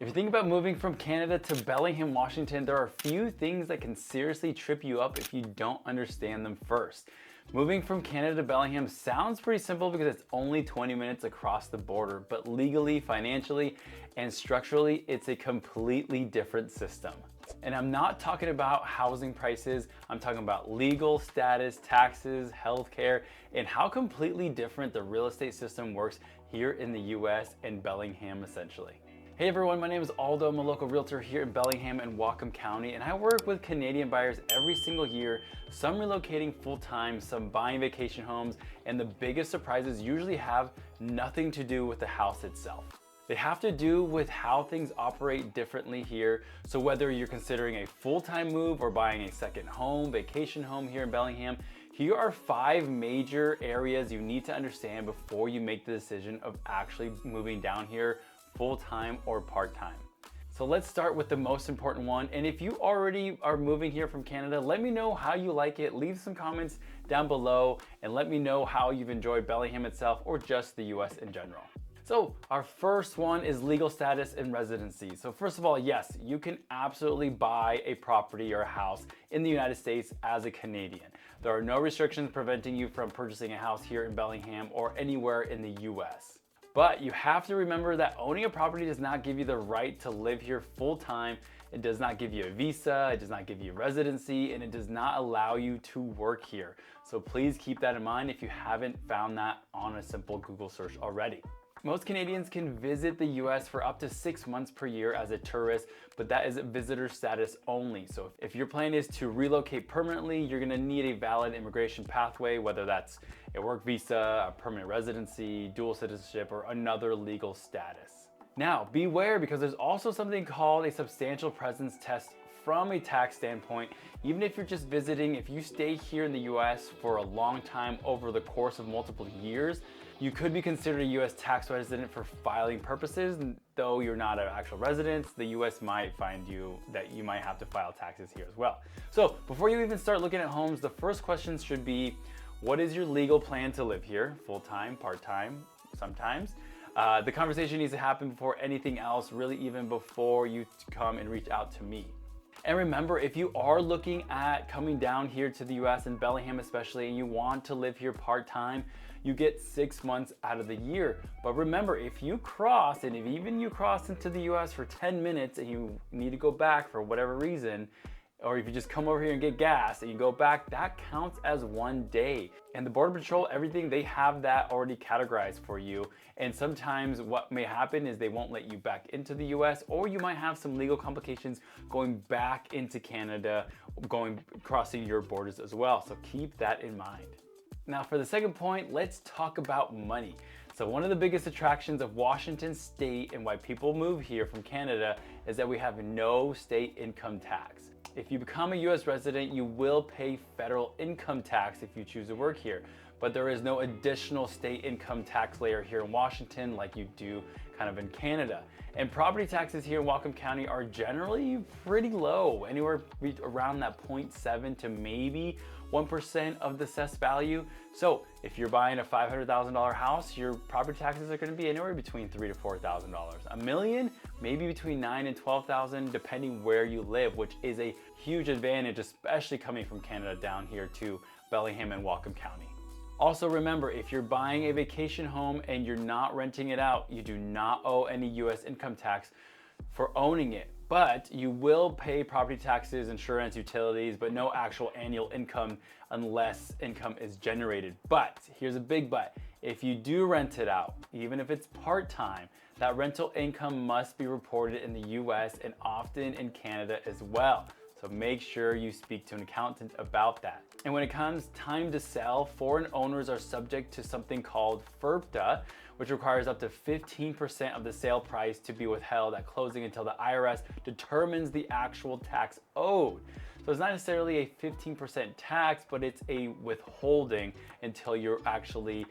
If you think about moving from Canada to Bellingham, Washington, there are a few things that can seriously trip you up if you don't understand them first. Moving from Canada to Bellingham sounds pretty simple because it's only 20 minutes across the border, but legally, financially, and structurally, it's a completely different system. And I'm not talking about housing prices, I'm talking about legal status, taxes, healthcare, and how completely different the real estate system works here in the US and Bellingham essentially. Hey everyone, my name is Aldo. I'm a local realtor here in Bellingham and Whatcom County, and I work with Canadian buyers every single year, some relocating full-time, some buying vacation homes, and the biggest surprises usually have nothing to do with the house itself. They have to do with how things operate differently here. So whether you're considering a full-time move or buying a second home, vacation home here in Bellingham, here are 5 major areas you need to understand before you make the decision of actually moving down here full-time or part-time. So let's start with the most important one. And if you already are moving here from Canada, let me know how you like it. Leave some comments down below and let me know how you've enjoyed Bellingham itself or just the US in general. So our first one is legal status and residency. So first of all, yes, you can absolutely buy a property or a house in the United States as a Canadian. There are no restrictions preventing you from purchasing a house here in Bellingham or anywhere in the US. But you have to remember that owning a property does not give you the right to live here full time. It does not give you a visa, it does not give you residency, and it does not allow you to work here. So please keep that in mind if you haven't found that on a simple Google search already. Most Canadians can visit the US for up to 6 months per year as a tourist, but that is visitor status only. So if your plan is to relocate permanently, you're gonna need a valid immigration pathway, whether that's a work visa, a permanent residency, dual citizenship, or another legal status. Now, beware because there's also something called a substantial presence test from a tax standpoint. Even if you're just visiting, if you stay here in the US for a long time over the course of multiple years, you could be considered a US tax resident for filing purposes. Though you're not an actual resident, the US might find you that you might have to file taxes here as well. So before you even start looking at homes, the first question should be, what is your legal plan to live here? Full-time, part-time, sometimes. The conversation needs to happen before anything else, really even before you come and reach out to me. And remember, if you are looking at coming down here to the US and Bellingham especially, and you want to live here part-time, you get 6 months out of the year. But remember, if you cross, and if even you cross into the US for 10 minutes and you need to go back for whatever reason, or if you just come over here and get gas and you go back, that counts as 1 day. And the Border Patrol, everything, they have that already categorized for you. And sometimes what may happen is they won't let you back into the US, or you might have some legal complications going back into Canada, crossing your borders as well. So keep that in mind. Now for the second point, let's talk about money. So one of the biggest attractions of Washington State and why people move here from Canada is that we have no state income tax. If you become a US resident, you will pay federal income tax if you choose to work here, but there is no additional state income tax layer here in Washington like you do kind of in Canada. And property taxes here in Whatcom County are generally pretty low, anywhere around that 0.7 to maybe 1% of the assessed value. So if you're buying a $500,000 house, your property taxes are going to be anywhere between $3,000 to $4,000. $1 million, maybe between $9,000 and $12,000, depending where you live, which is a huge advantage, especially coming from Canada down here to Bellingham and Whatcom County. Also remember, if you're buying a vacation home and you're not renting it out, you do not owe any US income tax for owning it. But you will pay property taxes, insurance, utilities, but no actual annual income unless income is generated. But here's a big but. If you do rent it out, even if it's part-time, that rental income must be reported in the US and often in Canada as well. So make sure you speak to an accountant about that. And when it comes time to sell, foreign owners are subject to something called FIRPTA, which requires up to 15% of the sale price to be withheld at closing until the IRS determines the actual tax owed. So it's not necessarily a 15% tax, but it's a withholding until you're actually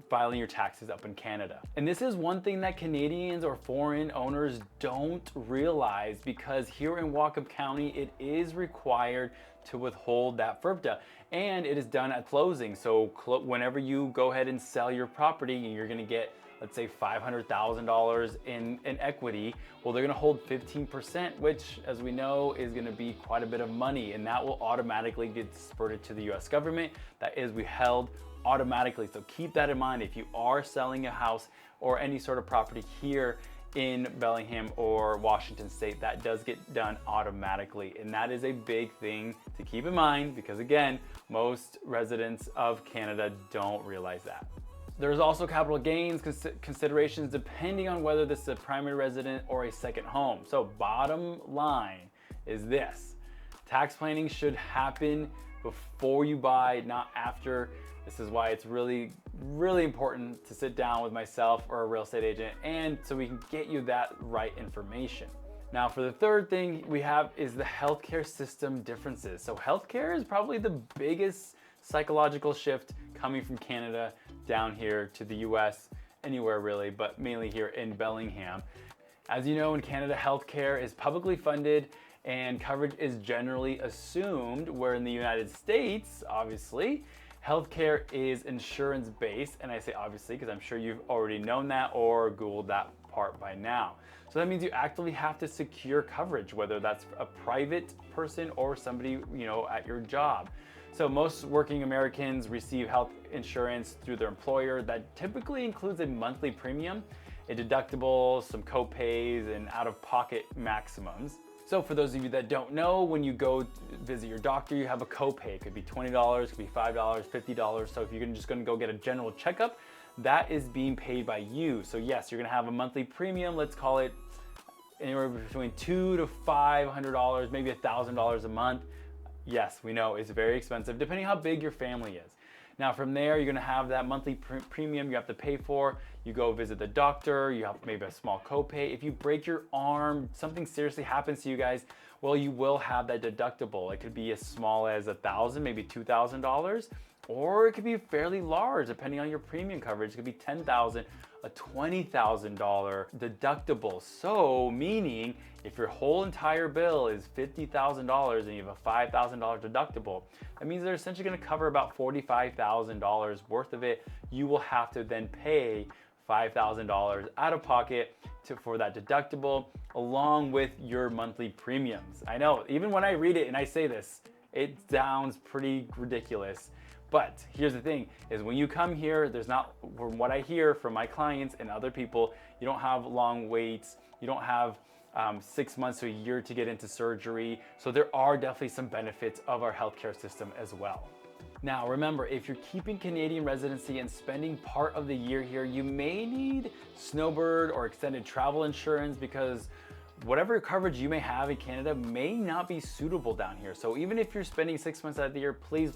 filing your taxes up in Canada. And this is one thing that Canadians or foreign owners don't realize, because here in Whatcom County, it is required to withhold that FIRPTA, and it is done at closing. So whenever you go ahead and sell your property, you're gonna get let's say $500,000 in equity, well, they're gonna hold 15%, which as we know is gonna be quite a bit of money, and that will automatically get dispersed to the US government. That is withheld automatically. So keep that in mind if you are selling a house or any sort of property here in Bellingham or Washington State, that does get done automatically. And that is a big thing to keep in mind because again, most residents of Canada don't realize that. There's also capital gains considerations depending on whether this is a primary resident or a second home. So bottom line is this: tax planning should happen before you buy, not after. This is why it's really important to sit down with myself or a real estate agent, and so we can get you that right information. Now, for the third thing we have is the healthcare system differences. So healthcare is probably the biggest psychological shift coming from Canada down here to the US, anywhere really, but mainly here in Bellingham. As you know, in Canada, healthcare is publicly funded and coverage is generally assumed, where in the United States, obviously, healthcare is insurance-based, and I say obviously because I'm sure you've already known that or Googled that part by now. So that means you actively have to secure coverage, whether that's a private person or somebody, at your job. So most working Americans receive health insurance through their employer that typically includes a monthly premium, a deductible, some co-pays, and out-of-pocket maximums. So for those of you that don't know, when you go visit your doctor, you have a copay. It could be $20, it could be $5, $50. So if you're just gonna go get a general checkup, that is being paid by you. So yes, you're gonna have a monthly premium, let's call it anywhere between $200 to $500, maybe $1,000 a month. Yes, we know it's very expensive, depending how big your family is. Now from there, you're gonna have that monthly premium you have to pay for. You go visit the doctor, you have maybe a small copay. If you break your arm, something seriously happens to you guys, well, you will have that deductible. It could be as small as $1,000, maybe $2,000, or it could be fairly large depending on your premium coverage. It could be $10,000, a $20,000 deductible. So meaning if your whole entire bill is $50,000 and you have a $5,000 deductible, that means they're essentially gonna cover about $45,000 worth of it. You will have to then pay $5,000 out of pocket for that deductible along with your monthly premiums. I know, even when I read it and I say this, it sounds pretty ridiculous. But here's the thing, is when you come here, there's not, from what I hear from my clients and other people, you don't have long waits, you don't have 6 months to a year to get into surgery. So there are definitely some benefits of our healthcare system as well. Now remember, if you're keeping Canadian residency and spending part of the year here, you may need snowbird or extended travel insurance because whatever coverage you may have in Canada may not be suitable down here. So even if you're spending 6 months out of the year, please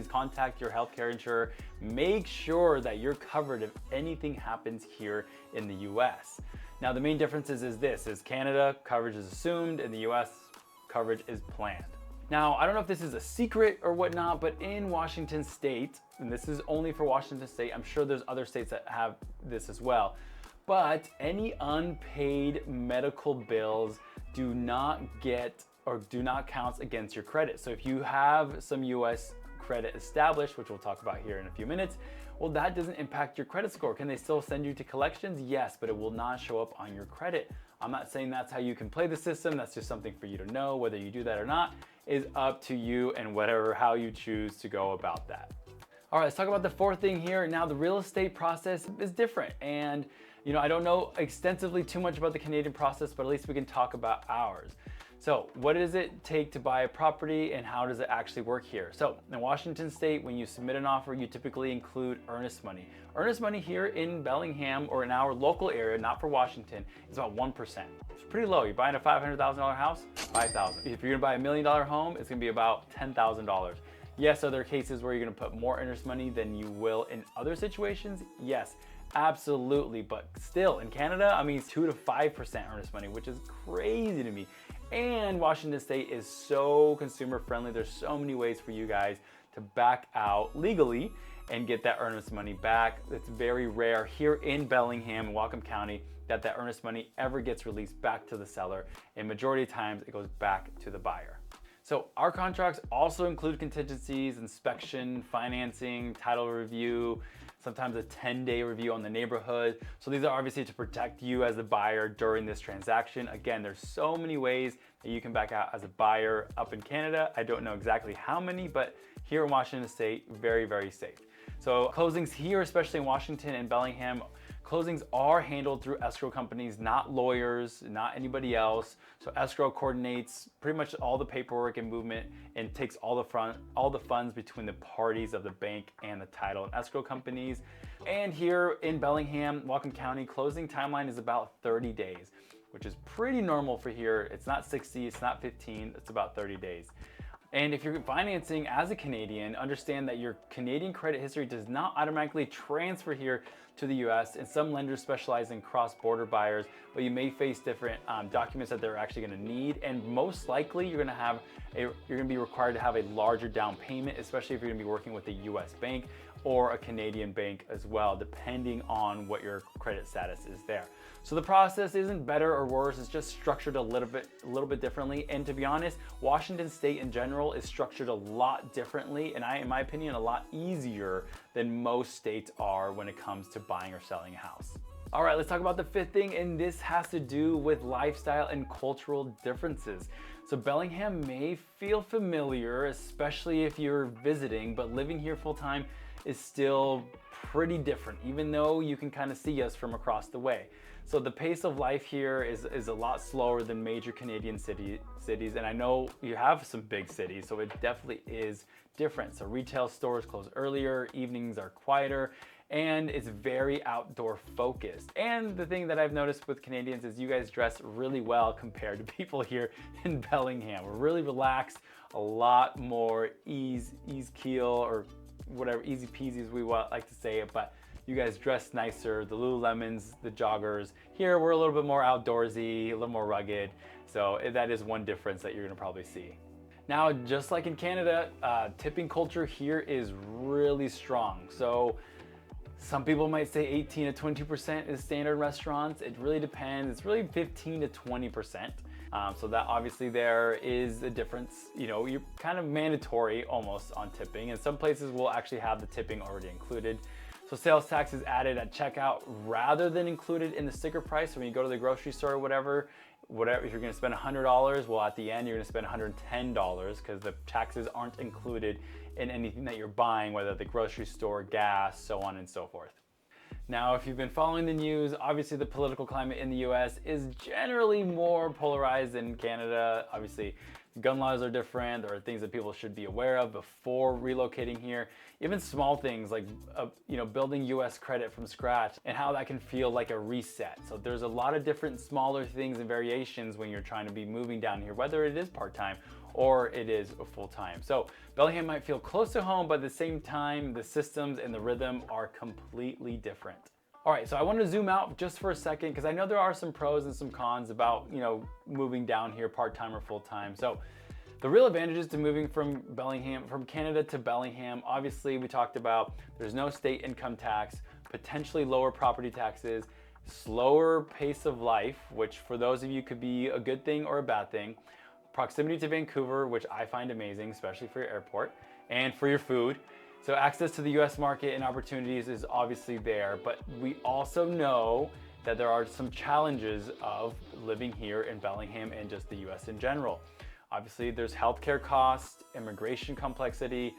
contact your healthcare insurer. Make sure that you're covered if anything happens here in the US. Now the main difference is Canada, coverage is assumed, and the US, coverage is planned. Now, I don't know if this is a secret or whatnot, but in Washington State, and this is only for Washington State, I'm sure there's other states that have this as well, but any unpaid medical bills do not count against your credit. So if you have some US credit established, which we'll talk about here in a few minutes, well, that doesn't impact your credit score. Can they still send you to collections? Yes, but it will not show up on your credit. I'm not saying that's how you can play the system. That's just something for you to know. Whether you do that or not is up to you and how you choose to go about that. All right, let's talk about the fourth thing here. Now, the real estate process is different. And I don't know extensively too much about the Canadian process, but at least we can talk about ours. So what does it take to buy a property and how does it actually work here? So in Washington State, when you submit an offer, you typically include earnest money. Earnest money here in Bellingham or in our local area, not for Washington, is about 1%. It's pretty low. You're buying a $500,000 house, $5,000. If you're gonna buy $1 million home, it's gonna be about $10,000. Yes, are there cases where you're gonna put more earnest money than you will in other situations? Yes, absolutely. But still, in Canada, I mean, 2 to 5% earnest money, which is crazy to me. And Washington State is so consumer friendly. There's so many ways for you guys to back out legally and get that earnest money back. It's very rare here in Bellingham and Whatcom County that earnest money ever gets released back to the seller. And majority of times it goes back to the buyer. So our contracts also include contingencies, inspection, financing, title review, sometimes a 10-day review on the neighborhood. So these are obviously to protect you as the buyer during this transaction. Again, there's so many ways that you can back out as a buyer up in Canada. I don't know exactly how many, but here in Washington State, very, very safe. So closings here, especially in Washington and Bellingham, closings are handled through escrow companies, not lawyers, not anybody else. So escrow coordinates pretty much all the paperwork and movement and takes all the funds between the parties of the bank and the title and escrow companies. And here in Bellingham, Whatcom County, closing timeline is about 30 days, which is pretty normal for here. It's not 60, it's not 15, it's about 30 days. And if you're financing as a Canadian, understand that your Canadian credit history does not automatically transfer here to the US, and some lenders specialize in cross-border buyers, but you may face different documents that they're actually gonna need, and most likely you're gonna be required to have a larger down payment, especially if you're gonna be working with a US bank or a Canadian bank as well, depending on what your credit status is there. So the process isn't better or worse, it's just structured a little bit differently. And to be honest, Washington State in general is structured a lot differently, and in my opinion, a lot easier than most states are when it comes to buying or selling a house. All right, let's talk about the fifth thing, and this has to do with lifestyle and cultural differences. So Bellingham may feel familiar, especially if you're visiting, but living here full time is still pretty different, even though you can kind of see us from across the way. So the pace of life here is a lot slower than major Canadian cities, and I know you have some big cities, so it definitely is different. So retail stores close earlier, evenings are quieter, and it's very outdoor focused. And the thing that I've noticed with Canadians is you guys dress really well compared to people here in Bellingham. We're really relaxed, a lot more ease keel, or whatever, easy peasy as we like to say it, but you guys dress nicer, the Lululemons, the joggers. Here we're a little bit more outdoorsy, a little more rugged. So that is one difference that you're gonna probably see. Now, just like in Canada, tipping culture here is really strong. So some people might say 18 to 20% is standard in restaurants. It really depends. It's really 15 to 20%. So that obviously there is a difference. You know, you're kind of mandatory almost on tipping, and some places will actually have the tipping already included. So sales tax is added at checkout rather than included in the sticker price. So when you go to the grocery store or whatever, if you're gonna spend $100, well, at the end, you're gonna spend $110 because the taxes aren't included in anything that you're buying, whether at the grocery store, gas, so on and so forth. Now, if you've been following the news, obviously the political climate in the US is generally more polarized than Canada. Obviously, gun laws are different. There are things that people should be aware of before relocating here. Even small things like building US credit from scratch and how that can feel like a reset. So there's a lot of different smaller things and variations when you're trying to be moving down here, whether it is part-time or it is full-time. So Bellingham might feel close to home, but at the same time, the systems and the rhythm are completely different. All right, so I want to zoom out just for a second because I know there are some pros and some cons about, moving down here part-time or full-time. So the real advantages to moving from Canada to Bellingham, obviously we talked about there's no state income tax, potentially lower property taxes, slower pace of life, which for those of you could be a good thing or a bad thing. Proximity to Vancouver, which I find amazing, especially for your airport and for your food. So access to the US market and opportunities is obviously there, but we also know that there are some challenges of living here in Bellingham and just the US in general. Obviously, there's healthcare costs, immigration complexity.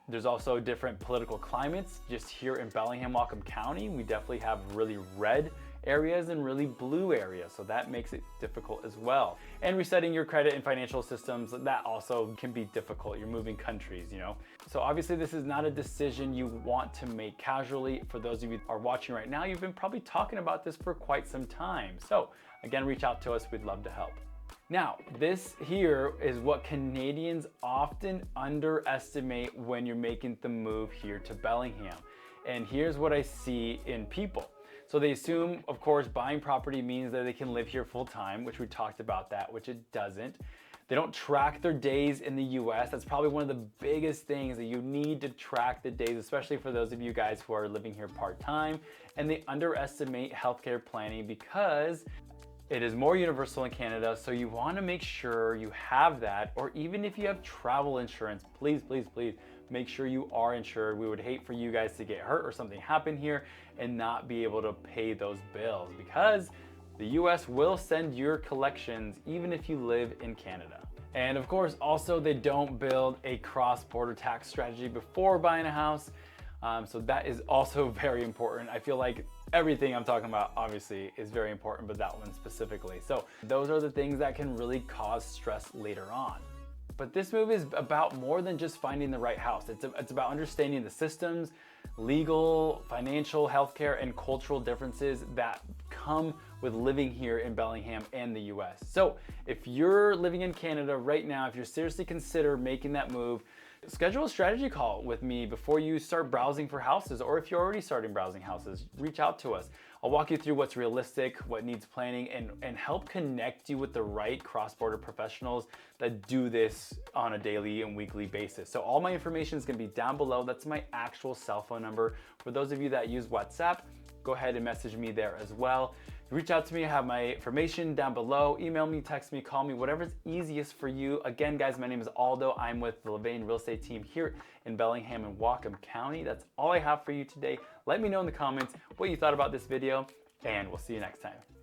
There's also different political climates. Just here in Bellingham, Whatcom County, we definitely have really red areas and really blue areas, so that makes it difficult as well. And resetting your credit and financial systems, that also can be difficult. You're moving countries, So obviously this is not a decision you want to make casually. For those of you who are watching right now, you've been probably talking about this for quite some time. So again, reach out to us, we'd love to help. Now, this here is what Canadians often underestimate when you're making the move here to Bellingham. And here's what I see in people. So they assume, of course, buying property means that they can live here full time, which we talked about that, which it doesn't. They don't track their days in the US. That's probably one of the biggest things that you need to track the days, especially for those of you guys who are living here part-time. And they underestimate healthcare planning because it is more universal in Canada, so you want to make sure you have that, or even if you have travel insurance, please, please, please make sure you are insured. We would hate for you guys to get hurt or something happen here and not be able to pay those bills, because the US will send your collections even if you live in Canada. And of course, also they don't build a cross-border tax strategy before buying a house. So that is also very important. I feel like everything I'm talking about obviously is very important, but that one specifically. So those are the things that can really cause stress later on. But this move is about more than just finding the right house. It's about understanding the systems, legal, financial, healthcare, and cultural differences that come with living here in Bellingham and the US. So if you're living in Canada right now, if you're seriously consider making that move, schedule a strategy call with me before you start browsing for houses, or if you're already starting browsing houses, reach out to us. I'll walk you through what's realistic, what needs planning, and help connect you with the right cross-border professionals that do this on a daily and weekly basis. So all my information is gonna be down below. That's my actual cell phone number. For those of you that use WhatsApp, go ahead and message me there as well. Reach out to me, I have my information down below. Email me, text me, call me, whatever's easiest for you. Again, guys, my name is Aldo. I'm with the Levain Real Estate team here in Bellingham and Whatcom County. That's all I have for you today. Let me know in the comments what you thought about this video, and we'll see you next time.